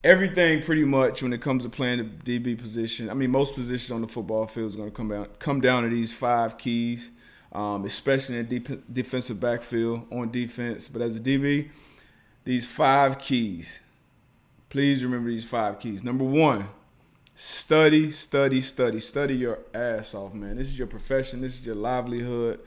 everything pretty much when it comes to playing the DB position. I mean, most positions on the football field is going to come down to these 5 keys, especially in the defensive backfield on defense. But as a DB, these 5 keys. Please remember these 5 keys. Number 1, study, study, study. Study your ass off, man. This is your profession. This is your livelihood.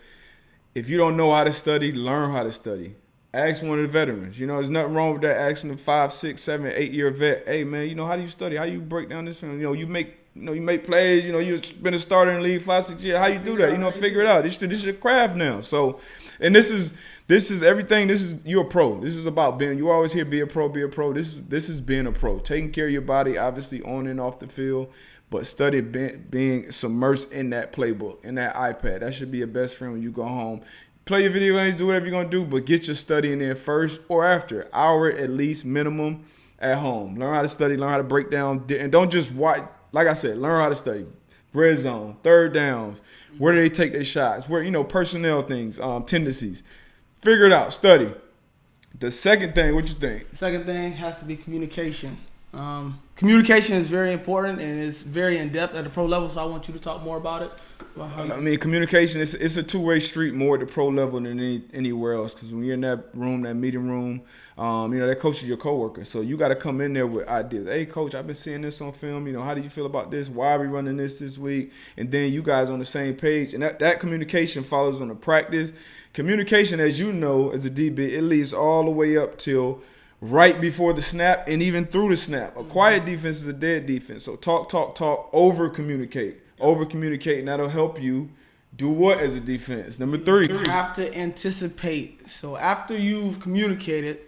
If you don't know how to study, learn how to study. Ask one of the veterans. There's nothing wrong with that. Asking a 5, 6, 7, 8-year vet, hey man, how do you study? How you break down this film? You make plays. You've been a starter in the league 5, 6 years. How you do that? Figure it out. This is your craft now. So, and this is everything. You're a pro. This is about being. You always hear be a pro, be a pro. This is being a pro. Taking care of your body, obviously on and off the field, but study being submersed in that playbook, in that iPad. That should be your best friend when you go home. Play your video games, do whatever you're going to do, but get your studying in first or after. Hour at least minimum at home. Learn how to study, learn how to break down, and don't just watch. Like I said, learn how to study. Red zone, third downs, where do they take their shots, where, personnel things, tendencies. Figure it out, study. The second thing, what you think? Second thing has to be communication. Communication is very important and it's very in-depth at the pro level, so I want you to talk more about it. Communication, it's a two-way street more at the pro level than anywhere else, because when you're in that room, that meeting room, that coach is your coworker. So you got to come in there with ideas. Hey, coach, I've been seeing this on film. How do you feel about this? Why are we running this week? And then you guys on the same page. And that communication follows on the practice. Communication, as you know, as a DB, it leads all the way up till right before the snap and even through the snap. A quiet defense is a dead defense. So talk, over-communicate. Over-communicate, and that'll help you do what as a defense? Number 3. You have to anticipate. So after you've communicated,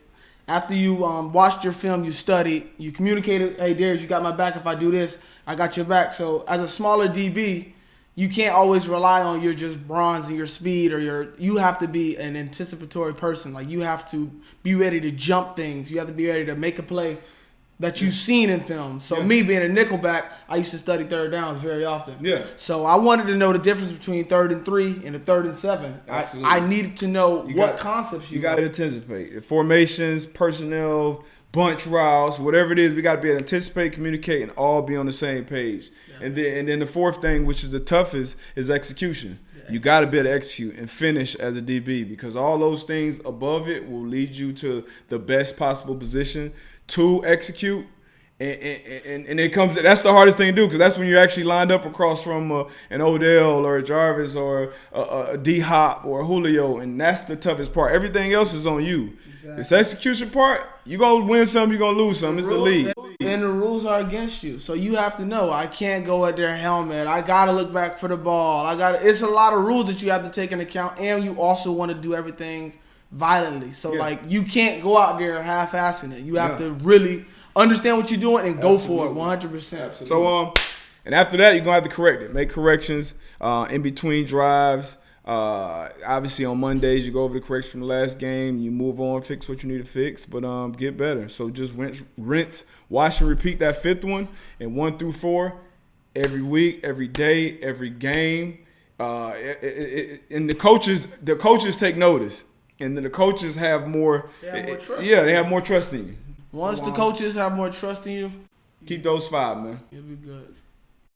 after you watched your film, you studied, you communicated, hey, Darius, you got my back. If I do this, I got your back. So as a smaller DB, you can't always rely on your just bronze and your speed or you have to be an anticipatory person. Like, you have to be ready to jump things. You have to be ready to make a play that you've seen in film. So me being a nickelback, I used to study third downs very often. Yeah. So I wanted to know the difference between 3rd and 3 and the 3rd and 7. Absolutely. I needed to know concepts you got to anticipate. Formations, personnel, bunch routes, whatever it is, we got to be able to anticipate, communicate, and all be on the same page. Yeah. And then the fourth thing, which is the toughest, is execution. Yeah. You got to be able to execute and finish as a DB, because all those things above it will lead you to the best possible position to execute. And it comes. That's the hardest thing to do, because that's when you're actually lined up across from an Odell or a Jarvis or a D-Hop or a Julio, and that's the toughest part. Everything else is on you. Exactly. This execution part, you're going to win some, you're going to lose some. It's the league. And the rules are against you. So you have to know, I can't go at their helmet. I got to look back for the ball. It's a lot of rules that you have to take into account, and you also want to do everything violently. So, you can't go out there half-assing it. You have to really understand what you're doing and go for it 100%. Absolutely. So, and after that, you're going to have to correct it. Make corrections in between drives. Obviously, on Mondays, you go over the correction from the last game. You move on, fix what you need to fix, but get better. So just rinse, wash, and repeat that 5th one, and 1 through 4, every week, every day, every game. And the coaches take notice. And then the coaches have more. They have more trust. Yeah, they have more trust in you. Once the coaches have more trust in you, keep those 5, man. You'll be good.